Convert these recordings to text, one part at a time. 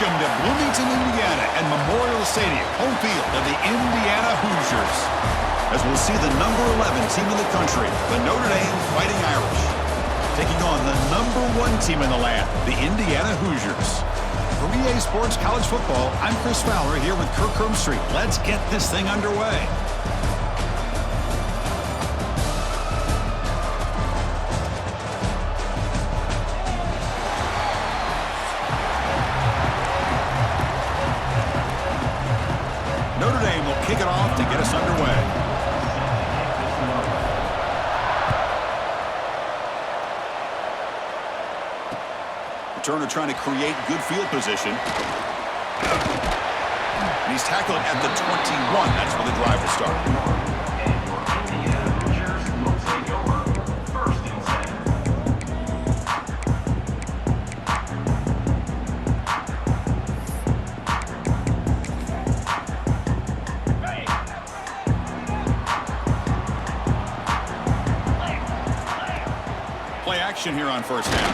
Welcome to Bloomington, Indiana, and Memorial Stadium, home field of the Indiana Hoosiers. As we'll see the number 11 team in the country, the Notre Dame Fighting Irish, taking on the number 1 team in the land, the Indiana Hoosiers. For EA Sports College Football, I'm Chris Fowler here with Kirk Herbstreit. Let's get this thing underway. Notre Dame will kick it off to get us underway. Returner trying to create good field position. And he's tackled at the 21. That's where the drive will start. Play action here on first down.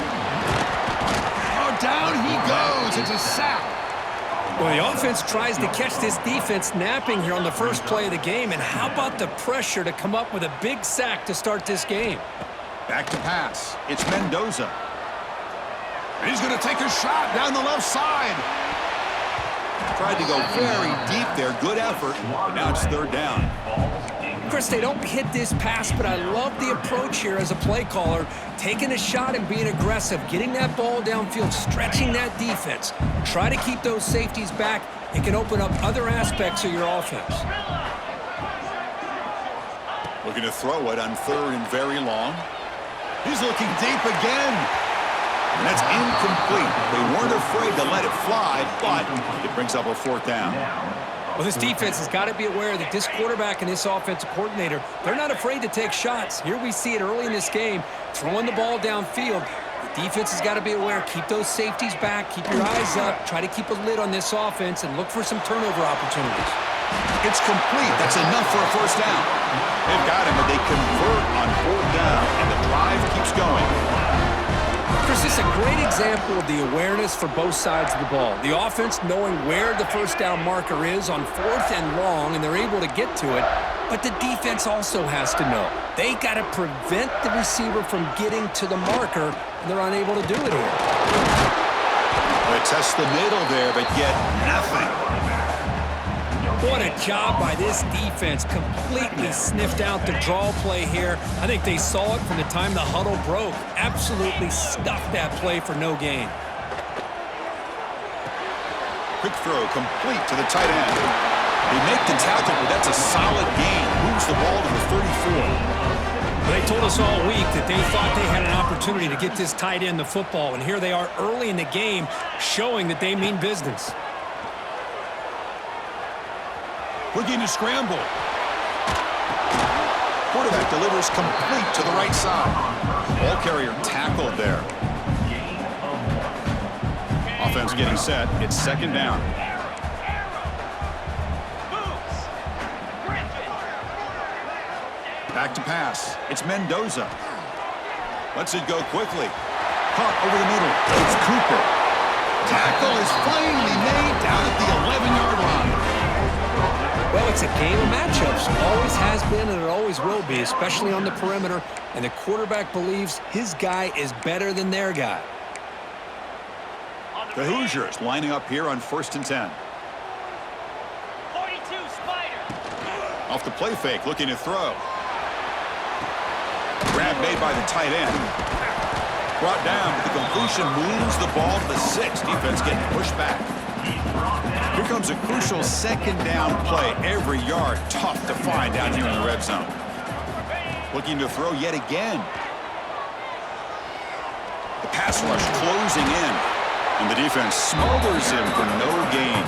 Oh, down he goes. It's a sack. Well, the offense tries to catch this defense napping here on the first play of the game. And how about the pressure to come up with a big sack to start this game? Back to pass. It's Mendoza. And he's going to take a shot down the left side. Tried to go very deep there. Good effort. But now it's third down. Chris, they don't hit this pass, but I love the approach here as a play caller. Taking a shot and being aggressive, getting that ball downfield, stretching that defense. Try to keep those safeties back. It can open up other aspects of your offense. Looking to throw it on third and very long. He's looking deep again. And that's incomplete. They weren't afraid to let it fly, but it brings up a fourth down. Well, this defense has got to be aware that this quarterback and this offensive coordinator, they're not afraid to take shots. Here we see it early in this game, throwing the ball downfield. The defense has got to be aware. Keep those safeties back. Keep your eyes up. Try to keep a lid on this offense and look for some turnover opportunities. It's complete. That's enough for a first down. They've got him, but they convert on fourth down, and the drive keeps going. Chris, this is a great example of the awareness for both sides of the ball. The offense knowing where the first down marker is on fourth and long, and they're able to get to it. But the defense also has to know. They got to prevent the receiver from getting to the marker, and they're unable to do it here. They test the middle there, but get nothing. What a job by this defense. Completely sniffed out the draw play here. I think they saw it from the time the huddle broke. Absolutely stuffed that play for no gain. Quick throw complete to the tight end. They make the tackle, but that's a solid gain. Moves the ball to the 34. They told us all week that they thought they had an opportunity to get this tight end the football, and here they are early in the game showing that they mean business. Looking to scramble. Quarterback delivers complete to the right side. Ball carrier tackled there. Offense getting set. It's second down. Back to pass. It's Mendoza. Lets it go quickly. Caught over the middle. It's Cooper. Tackle is finally made down at the 11-yard line. Well, it's a game of matchups. Always has been and it always will be, especially on the perimeter. And the quarterback believes his guy is better than their guy. The Hoosiers lining up here on first and 10. 42 Spider. Off the play fake, looking to throw. Grab made by the tight end. Brought down, but the completion moves the ball to the 6. Defense getting pushed back. Here comes a crucial second down play. Every yard tough to find down here in the red zone. Looking to throw yet again. The pass rush closing in. And the defense smothers him for no gain.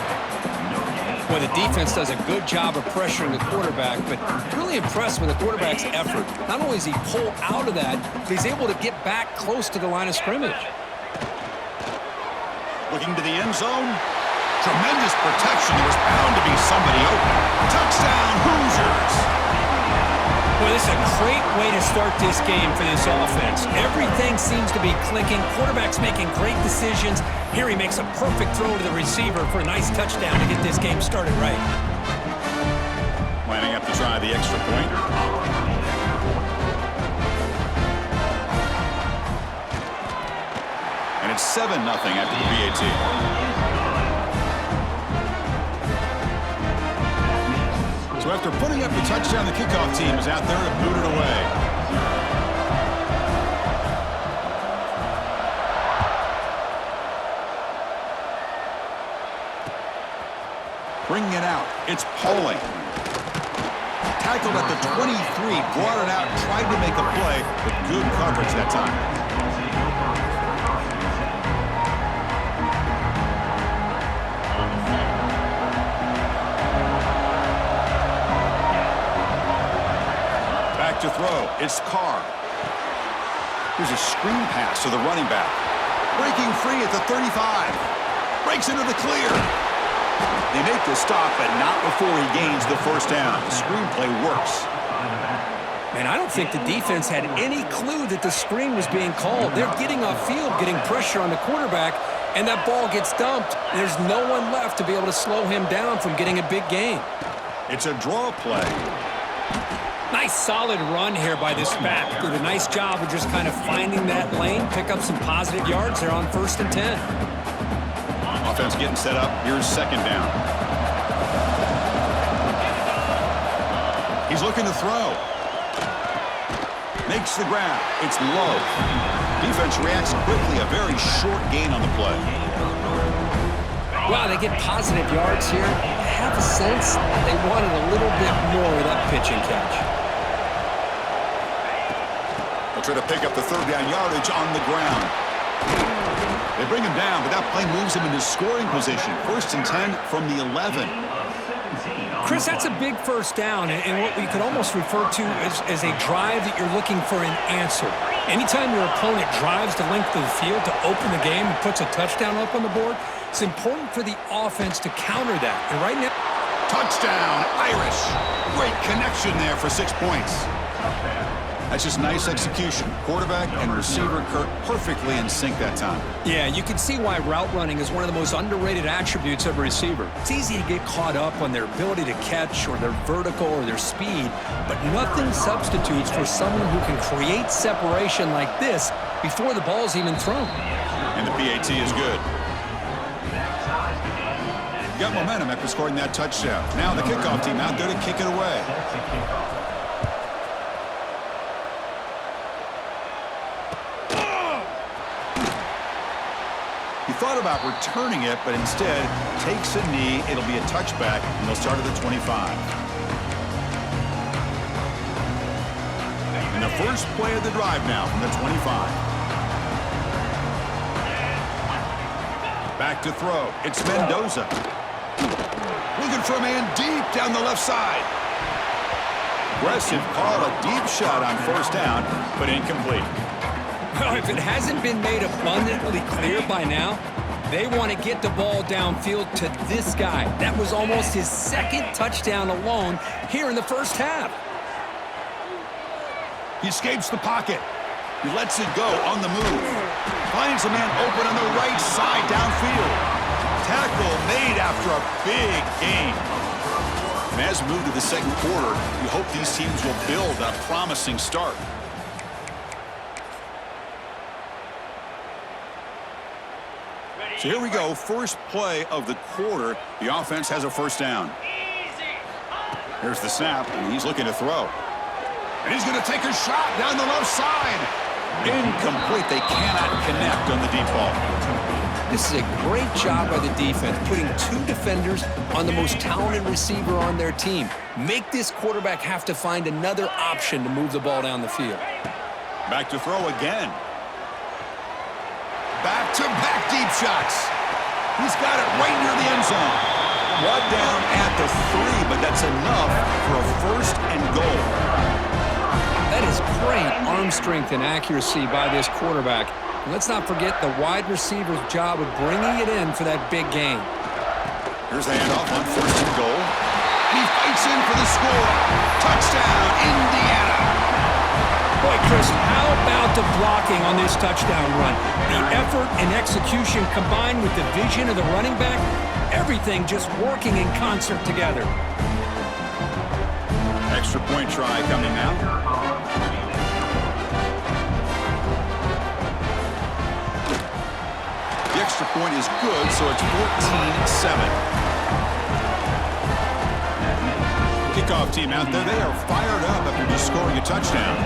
Well, the defense does a good job of pressuring the quarterback, but really impressed with the quarterback's effort. Not only does he pull out of that, but he's able to get back close to the line of scrimmage. Looking to the end zone. Tremendous protection. There was bound to be somebody open. Touchdown, Hoosiers! Boy, this is a great way to start this game for this offense. Everything seems to be clicking. Quarterback's making great decisions. Here he makes a perfect throw to the receiver for a nice touchdown to get this game started right. Lining up to try the extra point. And it's 7-0 after the PAT. So after putting up the touchdown, the kickoff team is out there to boot it away. Bringing it out, it's Pauling. Tackled at the 23, brought it out, tried to make a play, but good coverage that time. To throw, it's Carr. Here's a screen pass to the running back. Breaking free at the 35. Breaks into the clear. They make the stop, but not before he gains the first down. The screenplay works. Man, I don't think the defense had any clue that the screen was being called. They're getting off field, getting pressure on the quarterback, and that ball gets dumped. There's no one left to be able to slow him down from getting a big gain. It's a draw play. Nice solid run here by this back. Did a nice job of just kind of finding that lane, pick up some positive yards there on 1st and 10. Offense getting set up. Here's 2nd down. He's looking to throw. Makes the grab. It's low. Defense reacts quickly. A very short gain on the play. Wow, they get positive yards here. I have a sense they wanted a little bit more of that pitch and catch. They'll try to pick up the 3rd down yardage on the ground. They bring him down, but that play moves him into scoring position. 1st and 10 from the 11. Chris, that's a big first down, and what we could almost refer to as a drive that you're looking for an answer. Anytime your opponent drives the length of the field to open the game and puts a touchdown up on the board, it's important for the offense to counter that. And right now, touchdown, Irish. Great connection there for 6 points. That's just nice execution. Quarterback and receiver Kirk perfectly in sync that time. Yeah, you can see why route running is one of the most underrated attributes of a receiver. It's easy to get caught up on their ability to catch or their vertical or their speed, but nothing substitutes for someone who can create separation like this before the ball's even thrown. And the PAT is good. Got momentum after scoring that touchdown. Now the kickoff team out there to kick it away. He thought about returning it, but instead takes a knee. It'll be a touchback, and they'll start at the 25. And the first play of the drive now from the 25. Back to throw. It's Mendoza. Looking for a man deep down the left side. Aggressive call, a deep shot on 1st down, but incomplete. Well, if it hasn't been made abundantly clear by now, they want to get the ball downfield to this guy. That was almost his 2nd touchdown alone here in the first half. He escapes the pocket. He lets it go on the move. Finds a man open on the right side downfield. Tackle made after a big gain. And as we move to the 2nd quarter, we hope these teams will build a promising start. So here we go, first play of the quarter. The offense has a 1st down. Here's the snap, and he's looking to throw. And he's going to take a shot down the left side. Incomplete. They cannot connect on the deep ball. This is a great job by the defense, putting 2 defenders on the most talented receiver on their team. Make this quarterback have to find another option to move the ball down the field. Back to throw again. Back-to-back deep shots. He's got it right near the end zone. Brought down at the 3, but that's enough for a 1st and goal. That is great arm strength and accuracy by this quarterback. And let's not forget the wide receiver's job of bringing it in for that big gain. Here's the handoff on 1st and goal. And he fights in for the score. Touchdown, Indiana. of blocking on this touchdown run. The effort and execution combined with the vision of the running back, everything just working in concert together. Extra point try coming now. The extra point is good, so it's 14-7. Kickoff team out there, they are fired up after just scoring a touchdown.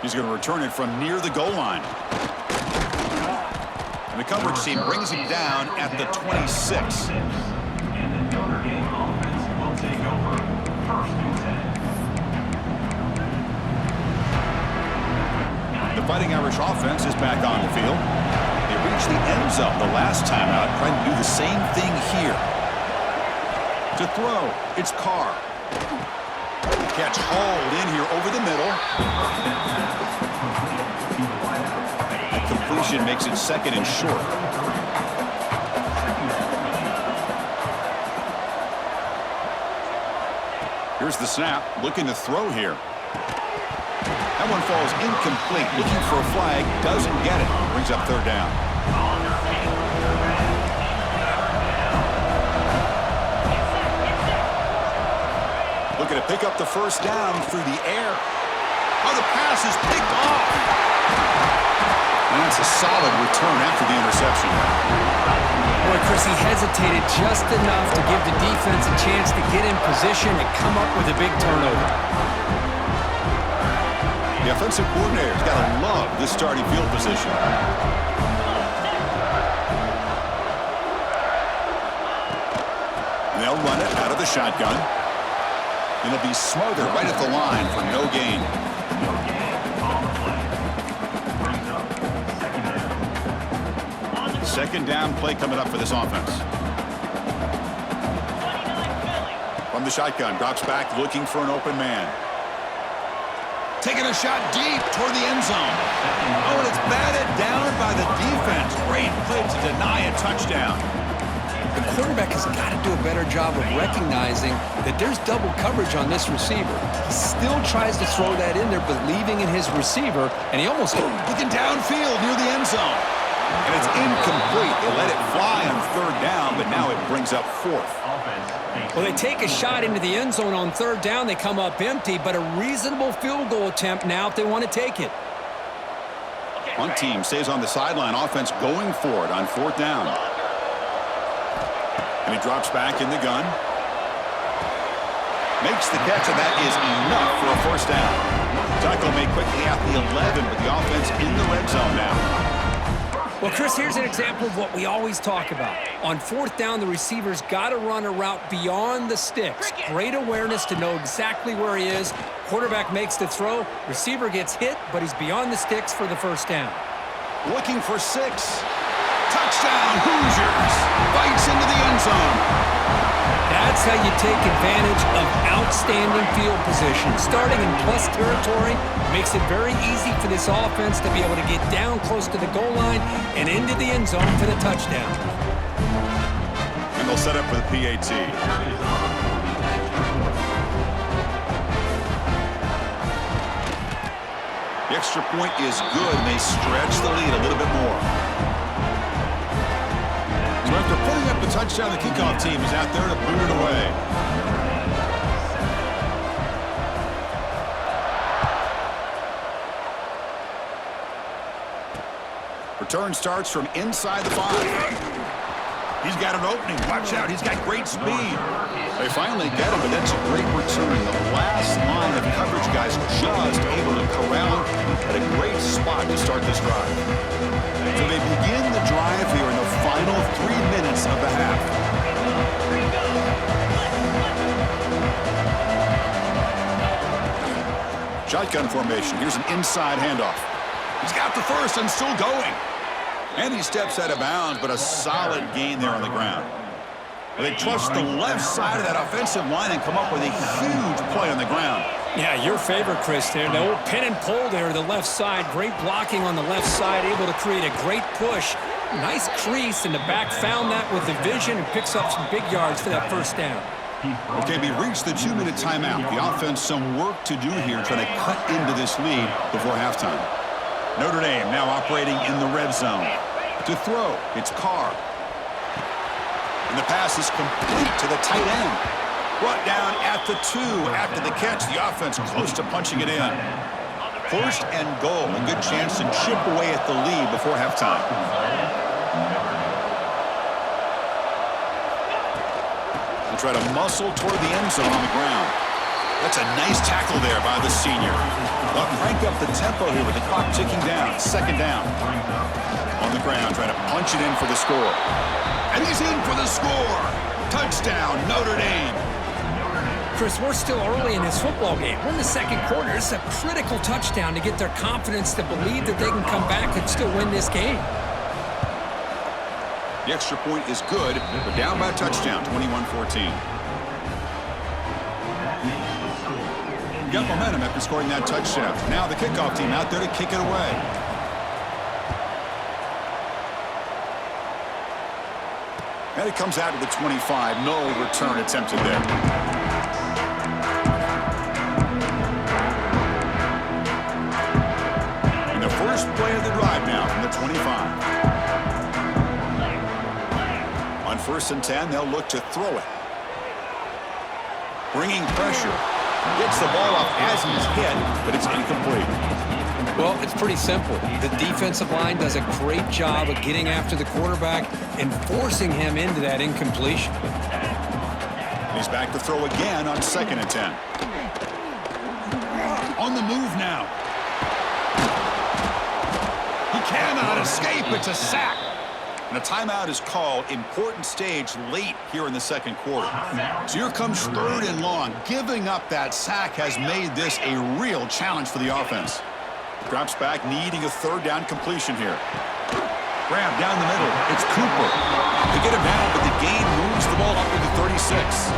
He's going to return it from near the goal line. And the coverage team brings him down at the 26. The Fighting Irish offense is back on the field. They reached the end zone the last time out, trying to do the same thing here. To throw, it's Carr. Catch hauled in here over the middle. The completion makes it second and short. Here's the snap, looking to throw here. That one falls incomplete. Looking for a flag, doesn't get it. Brings up third down. Looking to pick up the first down through the air. Oh, the pass is picked off. And that's a solid return after the interception. Boy, Chris, he hesitated just enough to give the defense a chance to get in position and come up with a big turnover. The offensive coordinator's got to love this starting field position. And they'll run it out of the shotgun. And it'll be Smothers right at the line for no gain. Second down play coming up for this offense. From the shotgun, drops back looking for an open man. Taking a shot deep toward the end zone. Oh, and it's batted down by the defense. Great play to deny a touchdown. The quarterback has got to do a better job of recognizing that there's double coverage on this receiver. He still tries to throw that in there, believing in his receiver, and he almost... Looking downfield near the end zone. And it's incomplete. They let it fly on third down, but now it brings up fourth. Well, they take a shot into the end zone on third down. They come up empty, but a reasonable field goal attempt now if they want to take it. One team stays on the sideline. Offense going for it on fourth down. And he drops back in the gun. Makes the catch, and that is enough for a first down. Tackle made quickly at the 11, but the offense in the red zone now. Well, Chris, here's an example of what we always talk about. On fourth down, the receiver's got to run a route beyond the sticks. Great awareness to know exactly where he is. Quarterback makes the throw. Receiver gets hit, but he's beyond the sticks for the first down. Looking for 6. Touchdown, Hoosiers. Bites into the end zone. That's how you take advantage of outstanding field position. Starting in plus territory makes it very easy for this offense to be able to get down close to the goal line and into the end zone for the touchdown. And they'll set up for the PAT. The extra point is good, and they stretch the lead a little bit more. So after putting up the touchdown, the kickoff team is out there to boot it away. Return starts from inside the 5. He's got an opening. Watch out. He's got great speed. They finally get him, but that's a great return. The last line of coverage guys just able to corral at a great spot to start this drive. So they begin the drive here in the final 3 minutes of the half. Shotgun formation. Here's an inside handoff. He's got the first and still going. And he steps out of bounds, but a solid gain there on the ground. They trust the left side of that offensive line and come up with a huge play on the ground. Yeah, your favorite, Chris, there. The old pin and pull there, the left side. Great blocking on the left side, able to create a great push. Nice crease, and the back found that with the vision and picks up some big yards for that first down. Okay, we reached the 2-minute timeout. The offense some work to do here, trying to cut into this lead before halftime. Notre Dame now operating in the red zone. To throw, it's Carr. And the pass is complete to the tight end. Brought down at the 2 after the catch. The offense close to punching it in. First and goal. A good chance to chip away at the lead before halftime. They'll try to muscle toward the end zone on the ground. That's a nice tackle there by the senior. They'll crank up the tempo here with the clock ticking down. Second down. On the ground, trying to punch it in for the score. And he's in for the score. Touchdown, Notre Dame. Chris, we're still early in this football game. We're in the second quarter. It's a critical touchdown to get their confidence to believe that they can come back and still win this game. The extra point is good. We're down by a touchdown, 21-14. Got momentum after scoring that touchdown. Now the kickoff team out there to kick it away. And it comes out to the 25. No return attempted there. And the first play of the drive now from the 25. On 1st and 10, they'll look to throw it. Bringing pressure. Gets the ball off as he's hit, but it's incomplete. Well, it's pretty simple. The defensive line does a great job of getting after the quarterback and forcing him into that incompletion. He's back to throw again on 2nd and 10. On the move now. He cannot escape. It's a sack. And a timeout is called. Important stage late here in the second quarter. So here comes 3rd and long. Giving up that sack has made this a real challenge for the offense. Drops back, needing a 3rd down completion here. Grab down the middle. It's Cooper. They get him down, but the gain moves the ball up to the 36.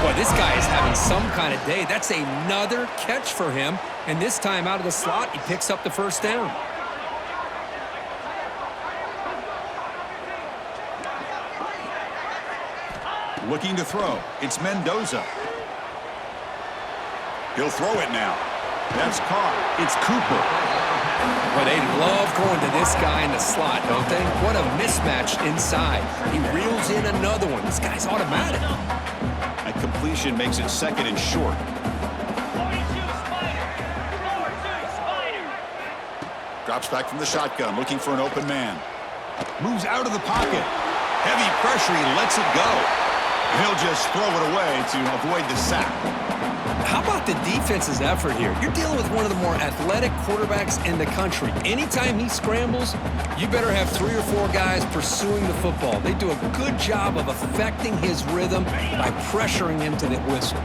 Boy, this guy is having some kind of day. That's another catch for him. And this time out of the slot, he picks up the first down. Looking to throw. It's Mendoza. He'll throw it now. That's caught. It's Cooper. Well, they love going to this guy in the slot, don't they? What a mismatch inside. He reels in another one. This guy's automatic. A completion makes it 2nd and short. Drops back from the shotgun, looking for an open man. Moves out of the pocket. Heavy pressure, he lets it go. He'll just throw it away to avoid the sack. How about the defense's effort here? You're dealing with one of the more athletic quarterbacks in the country. Anytime he scrambles, you better have 3 or 4 guys pursuing the football. They do a good job of affecting his rhythm by pressuring him to the whistle.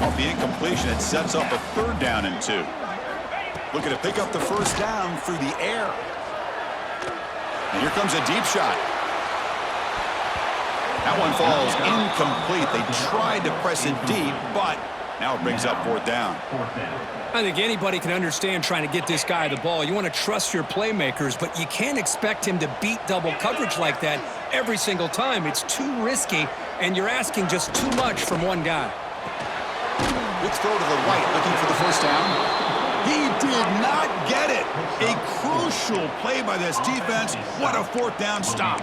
Off the incompletion, it sets up a 3rd down and 2. Looking to pick up the first down through the air. And here comes a deep shot. That one falls incomplete. They tried to press it deep, but now it brings up 4th down. I think anybody can understand trying to get this guy the ball. You want to trust your playmakers, but you can't expect him to beat double coverage like that every single time. It's too risky, and you're asking just too much from one guy. Good throw to the right, looking for the first down. He did not get it. A crucial play by this defense. What a 4th down stop.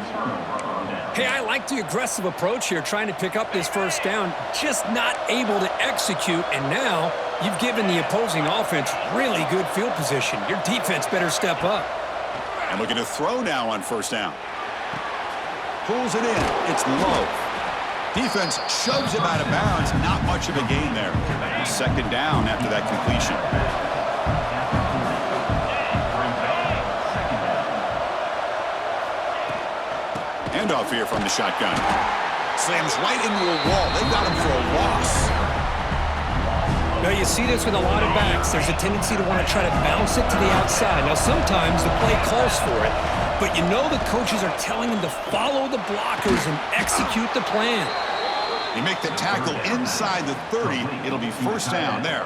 Hey, I like the aggressive approach here, trying to pick up this first down, just not able to execute, and now you've given the opposing offense really good field position. Your defense better step up. And looking to throw now on 1st down. Pulls it in. It's low. Defense shoves him out of bounds. Not much of a gain there. 2nd down after that completion. Handoff here from the shotgun. Slams right into a wall. They got him for a loss. Now, you see this with a lot of backs. There's a tendency to want to try to bounce it to the outside. Now, sometimes the play calls for it, but you know the coaches are telling them to follow the blockers and execute the plan. They make the tackle inside the 30. It'll be 1st down there.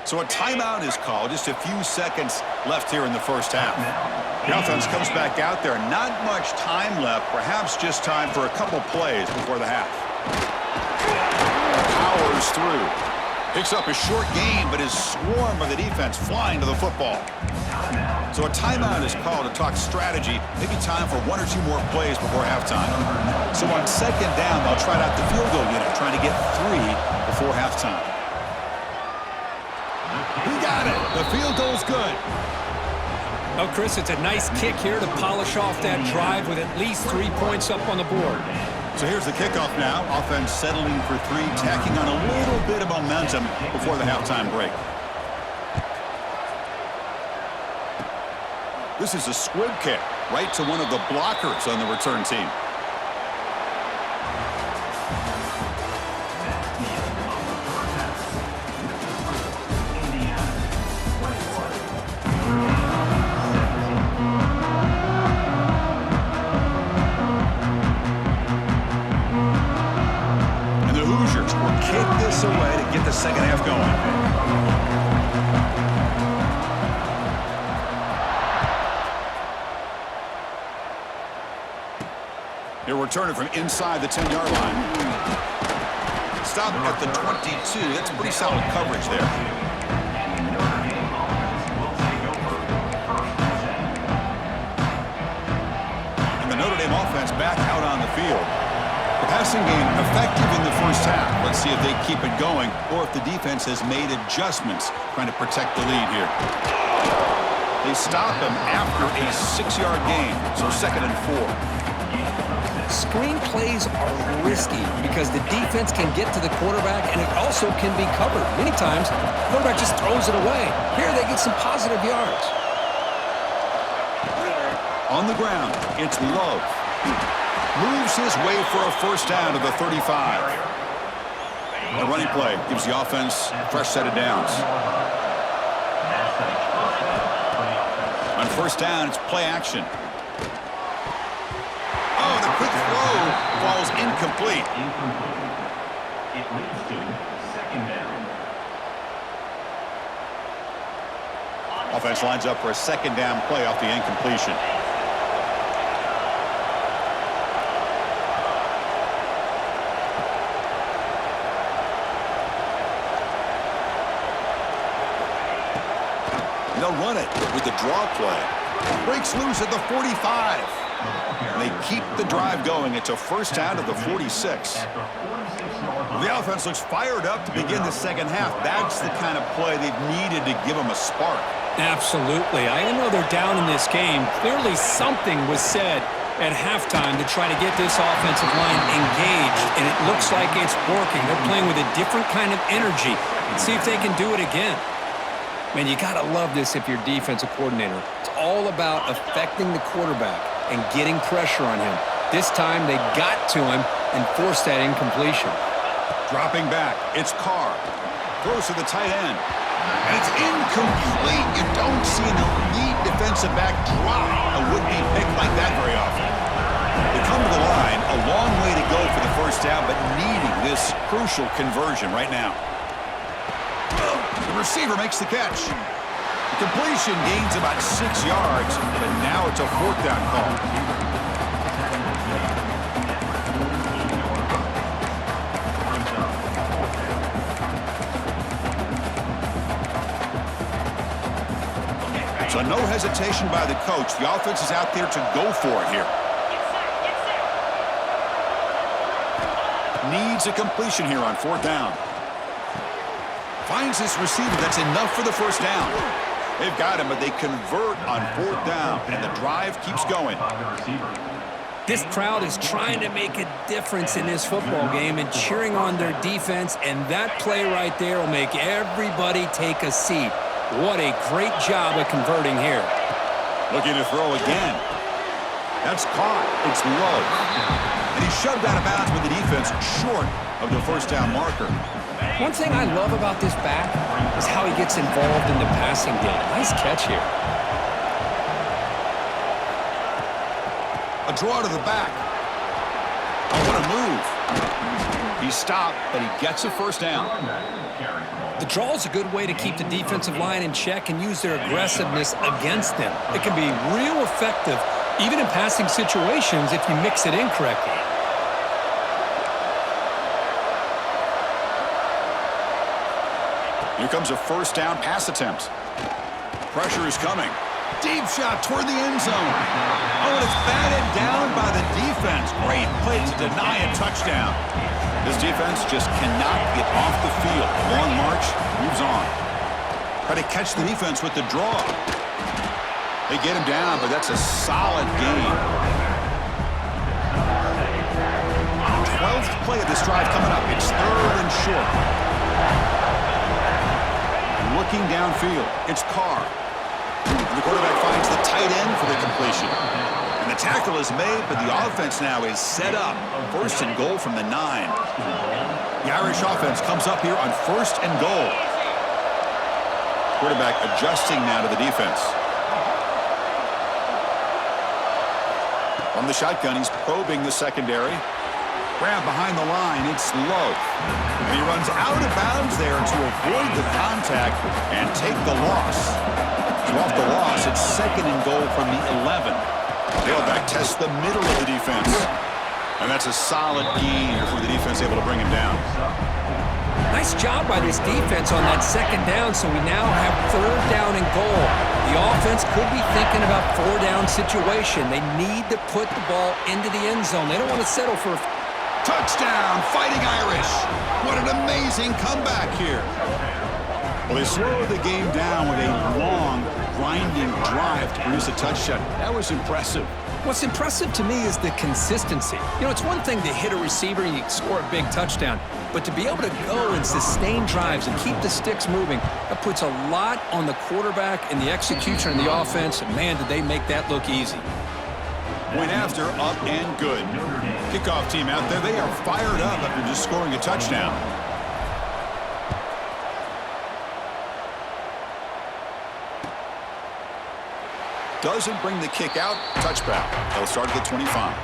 So a timeout is called. Just a few seconds left here in the first half. The offense comes back out there. Not much time left. Perhaps just time for a couple plays before the half. Powers through. Picks up a short gain, but his swarm of the defense flying to the football. So a timeout is called to talk strategy. Maybe time for one or two more plays before halftime. So on second down, they'll try out the field goal unit, trying to get 3 before halftime. He got it. The field goal's good. Oh, Chris, it's a nice kick here to polish off that drive with at least 3 points up on the board. So here's the kickoff now. Offense settling for 3, tacking on a little bit of momentum before the halftime break. This is a squib kick right to one of the blockers on the return team. And the Hoosiers will kick this away to get the second half going. They're returning from inside the 10-yard line. Stop at the 22. That's pretty solid coverage there. And the Notre Dame offense back out on the field. The passing game effective in the first half. Let's see if they keep it going or if the defense has made adjustments trying to protect the lead here. They stop him after a 6-yard gain, so 2nd and 4. Screen plays are risky because the defense can get to the quarterback and it also can be covered. Many times, the quarterback just throws it away. Here they get some positive yards. On the ground, it's Love. Moves his way for a first down to the 35. The running play gives the offense a fresh set of downs. On first down, it's play action. Oh, the quick throw falls incomplete. It leads to second down. Offense lines up for a second down play off the incompletion. They'll run it with the draw play. Breaks loose at the 45. They keep the drive going. It's a first down to the 46. The offense looks fired up to begin the second half. That's the kind of play they've needed to give them a spark. Absolutely. I know they're down in this game. Clearly something was said at halftime to try to get this offensive line engaged, and it looks like it's working. They're playing with a different kind of energy. Let's see if they can do it again. Man, you got to love this if you're defensive coordinator. It's all about affecting the quarterback and getting pressure on him. This time they got to him and forced that incompletion. Dropping back, it's Carr. Throws to the tight end. And it's incomplete. You don't see an elite defensive back drop a would-be pick like that very often. They come to the line, a long way to go for the first down, but needing this crucial conversion right now. The receiver makes the catch. The completion gains about 6 yards, but now it's a 4th down call. So no hesitation by the coach. The offense is out there to go for it here. Needs a completion here on 4th down. Finds his receiver. That's enough for the first down. They've got him, but they convert on 4th down, and the drive keeps going. This crowd is trying to make a difference in this football game and cheering on their defense, and that play right there will make everybody take a seat. What a great job of converting here. Looking to throw again. That's caught. It's Love. And he's shoved out of bounds with the defense short of the first down marker. One thing I love about this back is how he gets involved in the passing game. Nice catch here. A draw to the back. Oh, what a move. He stopped, but he gets a first down. The draw is a good way to keep the defensive line in check and use their aggressiveness against them. It can be real effective, even in passing situations, if you mix it in correctly. Here comes a first down pass attempt. Pressure is coming. Deep shot toward the end zone. Oh, and it's batted down by the defense. Great play to deny a touchdown. This defense just cannot get off the field. Long march, moves on. Try to catch the defense with the draw. They get him down, but that's a solid gain. 12th play of this drive coming up. It's 3rd and short. Looking downfield, it's Carr. And the quarterback finds the tight end for the completion. And the tackle is made, but the offense now is set up. 1st and goal from the 9. The Irish offense comes up here on 1st and goal. Quarterback adjusting now to the defense. From the shotgun, he's probing the secondary. Grab behind the line, it's low. And he runs out of bounds there to avoid the contact and take the loss. So off the loss, it's 2nd and goal from the 11. Tailback tests the middle of the defense. And that's a solid gain for the defense able to bring him down. Nice job by this defense on that 2nd down, so we now have 3rd down and goal. The offense could be thinking about 4-down situation. They need to put the ball into the end zone. They don't want to settle for a touchdown, Fighting Irish. What an amazing comeback here. Well, they slowed the game down with a long, grinding drive to produce a touchdown. That was impressive. What's impressive to me is the consistency. You know, it's one thing to hit a receiver and you score a big touchdown, but to be able to go and sustain drives and keep the sticks moving, that puts a lot on the quarterback and the execution of the offense, and man, did they make that look easy. Point after, up and good. Kickoff team out there, they are fired up after just scoring a touchdown. Doesn't bring the kick out, touchback. They'll start at the 25.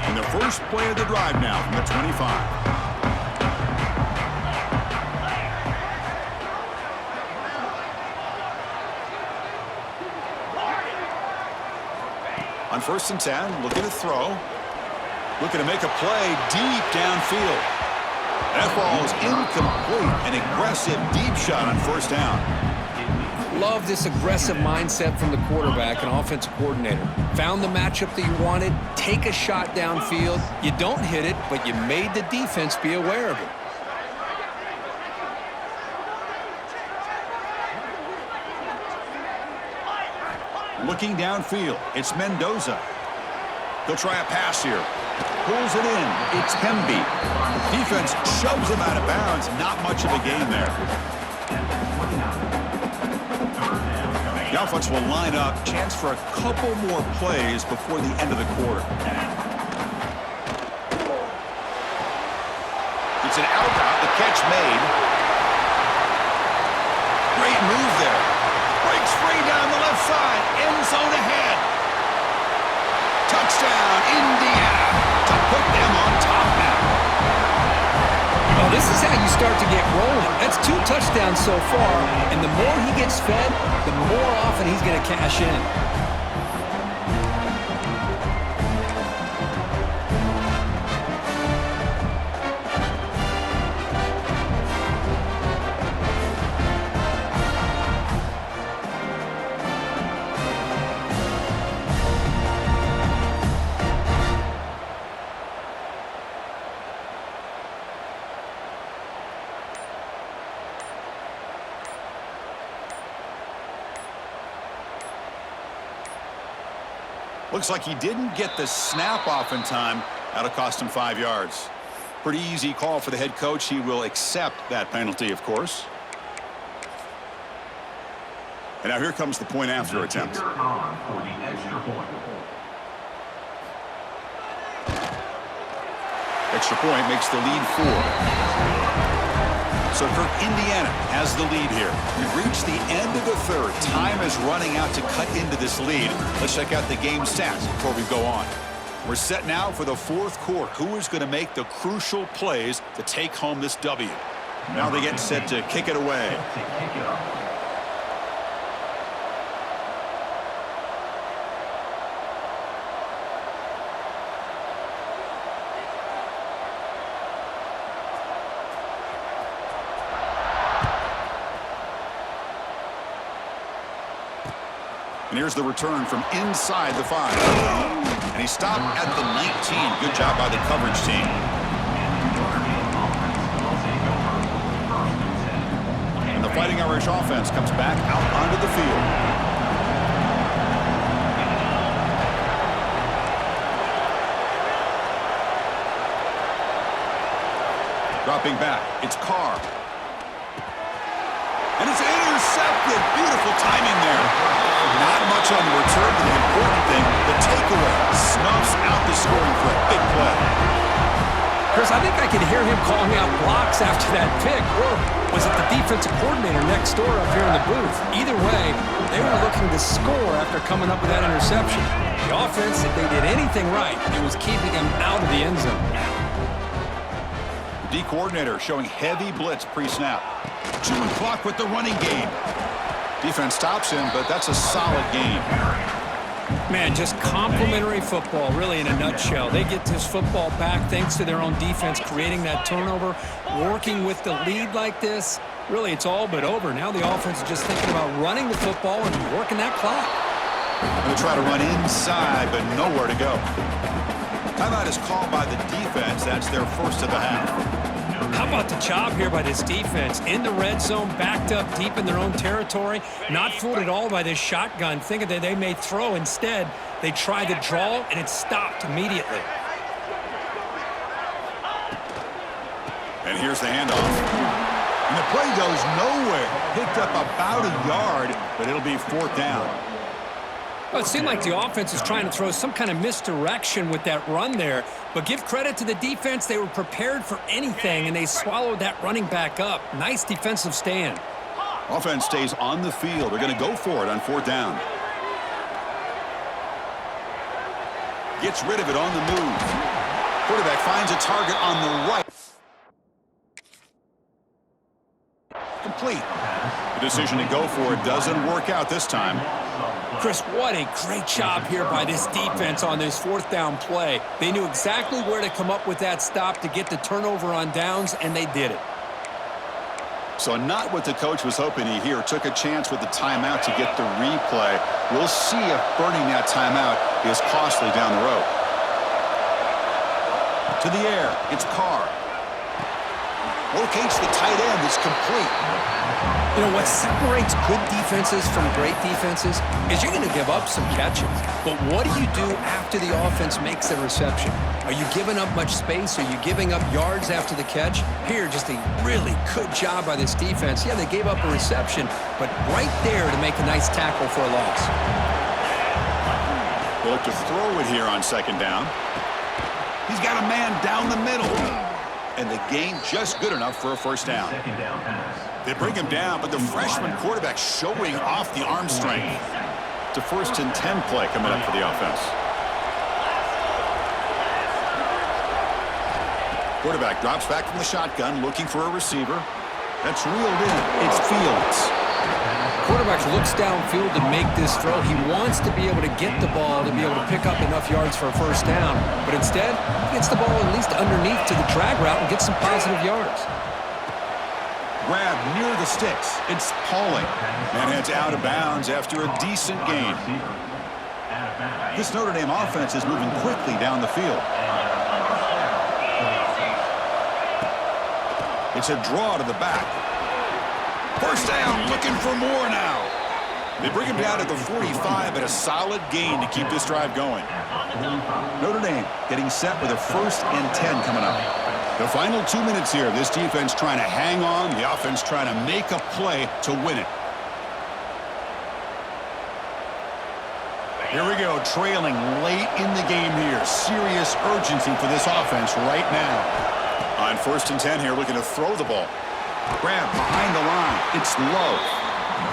And the first play of the drive now from the 25. On 1st and 10, looking to throw. Looking to make a play deep downfield. That ball is incomplete. An aggressive deep shot on 1st down. Love this aggressive mindset from the quarterback and offensive coordinator. Found the matchup that you wanted, take a shot downfield. You don't hit it, but you made the defense be aware of it. Looking downfield, it's Mendoza. He'll try a pass here. Pulls it in. It's Hemby. Defense shoves him out of bounds. Not much of a gain there. The offense will line up. Chance for a couple more plays before the end of the quarter. It's an out route. The catch made. Great move there. Breaks free down the left side. End zone ahead. Touchdown, Indiana, to put them on top now. Well, this is how you start to get rolling. That's 2 touchdowns so far, and the more he gets fed, the more often he's going to cash in. Looks like he didn't get the snap off in time. That'll cost him 5 yards. Pretty easy call for the head coach. He will accept that penalty, of course. And now here comes the point after attempt. Extra point makes the lead 4. So Kirk, Indiana has the lead here. We've reached the end of the 3rd. Time is running out to cut into this lead. Let's check out the game stats before we go on. We're set now for the fourth quarter. Who is going to make the crucial plays to take home this W? Now they get set to kick it away. To kick it off. And here's the return from inside the 5. And he stopped at the 19. Good job by the coverage team. And the Fighting Irish offense comes back out onto the field. Dropping back, it's Carr. And it's intercepted. Beautiful timing there. Not much on the return, but the important thing, the takeaway, snuffs out the scoring for a big play. Chris, I think I could hear him calling out blocks after that pick. Or was it the defensive coordinator next door up here in the booth? Either way, they were looking to score after coming up with that interception. The offense, if they did anything right, it was keeping them out of the end zone. The D coordinator showing heavy blitz pre-snap. Chewing clock with the running game. Defense stops him, but that's a solid game. Man, just complimentary football, really, in a nutshell. They get this football back thanks to their own defense, creating that turnover, working with the lead like this. Really, it's all but over. Now the offense is just thinking about running the football and working that clock. Going to try to run inside, but nowhere to go. Timeout is called by the defense. That's their first of the half. How about the job here by this defense? In the red zone, backed up deep in their own territory, not fooled at all by this shotgun, thinking that they may throw. Instead, they tried to draw, and it stopped immediately. And here's the handoff. And the play goes nowhere. Picked up about a yard, but it'll be fourth down. Well, it seemed like the offense is trying to throw some kind of misdirection with that run there. But give credit to the defense. They were prepared for anything, and they swallowed that running back up. Nice defensive stand. Offense stays on the field. They're going to go for it on fourth down. Gets rid of it on the move. Quarterback finds a target on the right. Complete. The decision to go for it doesn't work out this time. Chris, what a great job here by this defense on this fourth down play. They knew exactly where to come up with that stop to get the turnover on downs, and they did it. So not what the coach was hoping to hear. Took a chance with the timeout to get the replay. We'll see if burning that timeout is costly down the road. To the air, it's Carr. Locates the tight end. It's complete. You know, what separates good defenses from great defenses is you're going to give up some catches. But what do you do after the offense makes the reception? Are you giving up much space? Are you giving up yards after the catch? Here, just a really good job by this defense. Yeah, they gave up a reception, but right there to make a nice tackle for a loss. They look to throw it here on second down. He's got a man down the middle. And the game just good enough for a first down. Second down pass. They bring him down, but the freshman quarterback showing off the arm strength. It's a 1st and 10 play coming up for the offense. Quarterback drops back from the shotgun, looking for a receiver. That's reeled in. It's Fields. Quarterback looks downfield to make this throw. He wants to be able to get the ball to be able to pick up enough yards for a first down. But instead, he gets the ball at least underneath to the drag route and gets some positive yards. Grab near the sticks. It's Pauling. And heads out of bounds after a decent gain. This Notre Dame offense is moving quickly down the field. It's a draw to the back. First down, looking for more now. They bring him down at the 45, but a solid gain to keep this drive going. Notre Dame getting set with a 1st and 10 coming up. The final 2 minutes here. This defense trying to hang on. The offense trying to make a play to win it. Here we go, trailing late in the game here. Serious urgency for this offense right now. On 1st and 10 here, looking to throw the ball. Grab behind the line. It's low.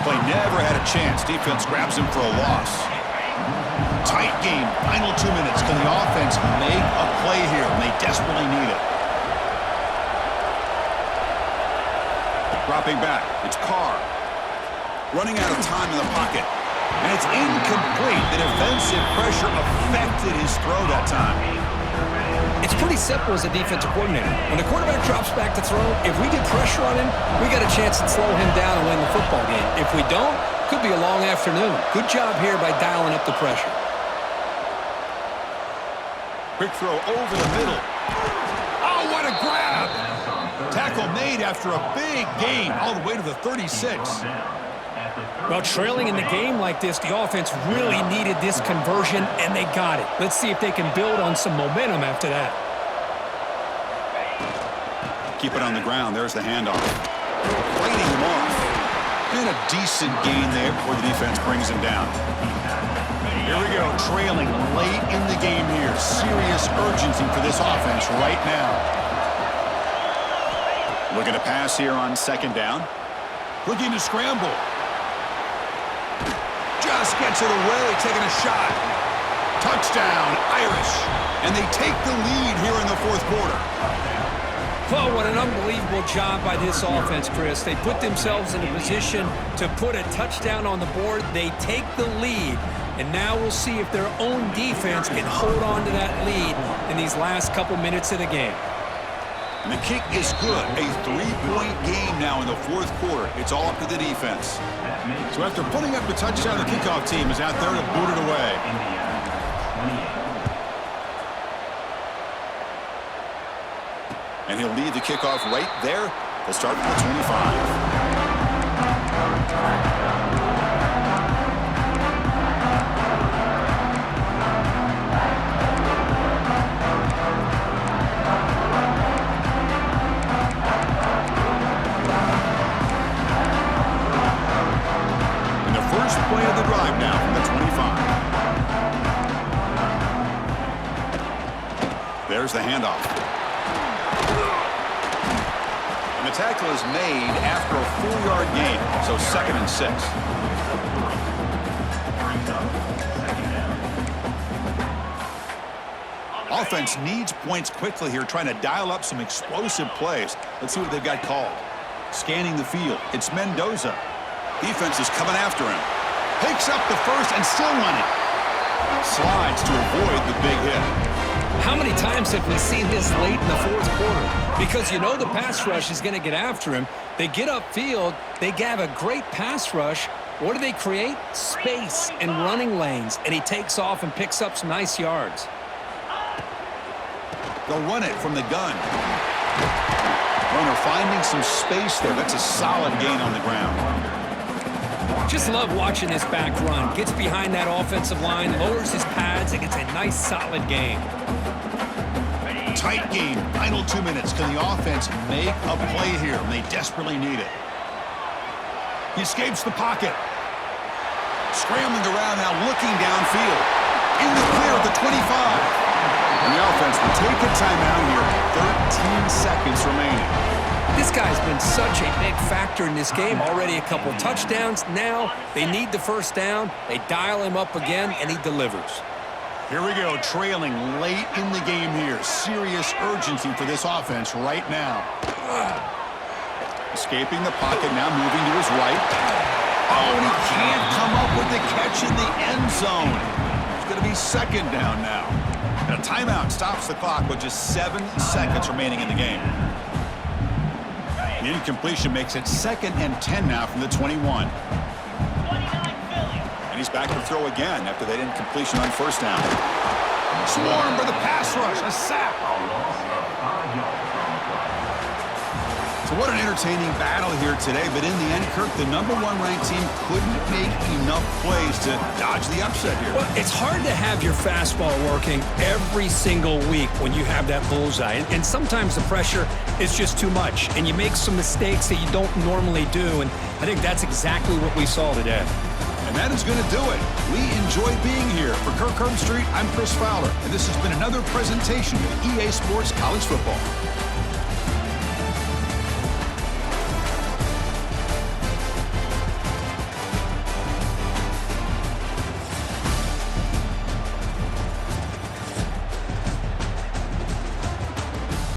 Play never had a chance. Defense grabs him for a loss. Tight game, final 2 minutes. Can the offense make a play here? And they desperately need it. Dropping back, it's Carr. Running out of time in the pocket. And it's incomplete. The defensive pressure affected his throw that time. It's pretty simple as a defensive coordinator. When the quarterback drops back to throw, if we get pressure on him, we got a chance to slow him down and win the football game. If we don't, could be a long afternoon. Good job here by dialing up the pressure. Quick throw over the middle. Oh, what a grab! Tackle made after a big gain all the way to the 36. Well, trailing in the game like this, the offense really needed this conversion, and they got it. Let's see if they can build on some momentum after that. Keep it on the ground. There's the handoff. Fighting him off. And a decent gain there before the defense brings him down. Here we go, trailing late in the game here. Serious urgency for this offense right now. Looking to pass here on second down. Looking to scramble. Just gets it away, taking a shot. Touchdown, Irish. And they take the lead here in the fourth quarter. Well, what an unbelievable job by this offense, Chris. They put themselves in a position to put a touchdown on the board. They take the lead. And now we'll see if their own defense can hold on to that lead in these last couple minutes of the game. And the kick is good. A 3-point game now in the fourth quarter. It's all up to the defense. So after putting up the touchdown, the kickoff team is out there to boot it away. And he'll lead the kickoff right there. They'll start from the 25. Play of the drive now from the 25. There's the handoff. And the tackle is made after a 4-yard gain, so 2nd and 6. Offense needs points quickly here, trying to dial up some explosive plays. Let's see what they've got called. Scanning the field, it's Mendoza. Defense is coming after him. Picks up the first and still running. Slides to avoid the big hit. How many times have we seen this late in the fourth quarter? Because you know the pass rush is going to get after him. They get upfield. They have a great pass rush. What do they create? Space and running lanes. And he takes off and picks up some nice yards. They'll run it from the gun. Runner finding some space there. That's a solid gain on the ground. Just love watching this back run. Gets behind that offensive line, lowers his pads, and gets a nice solid gain. Tight game, final 2 minutes. Can the offense make a play here? And they desperately need it. He escapes the pocket. Scrambling around now, looking downfield. In the clear at the 25. And the offense will take a timeout here. 13 seconds remaining. This guy's been such a big factor in this game. Already a couple touchdowns. Now they need the first down. They dial him up again, and he delivers. Here we go, trailing late in the game here. Serious urgency for this offense right now. Escaping the pocket, now moving to his right. Oh, and he can't come up with the catch in the end zone. It's going to be second down now. And a timeout stops the clock with just 7 seconds remaining in the game. The incompletion makes it 2nd and 10 now from the 21. And he's back to throw again after that incompletion on first down. Swarm for the pass rush, a sack. So what an entertaining battle here today, but in the end, Kirk, the #1 ranked team couldn't make enough plays to dodge the upset here. Well, it's hard to have your fastball working every single week when you have that bullseye. And sometimes the pressure is just too much, and you make some mistakes that you don't normally do. And I think that's exactly what we saw today. And that is going to do it. We enjoyed being here. For Kirk Herbstreit, I'm Chris Fowler, and this has been another presentation of EA Sports College Football.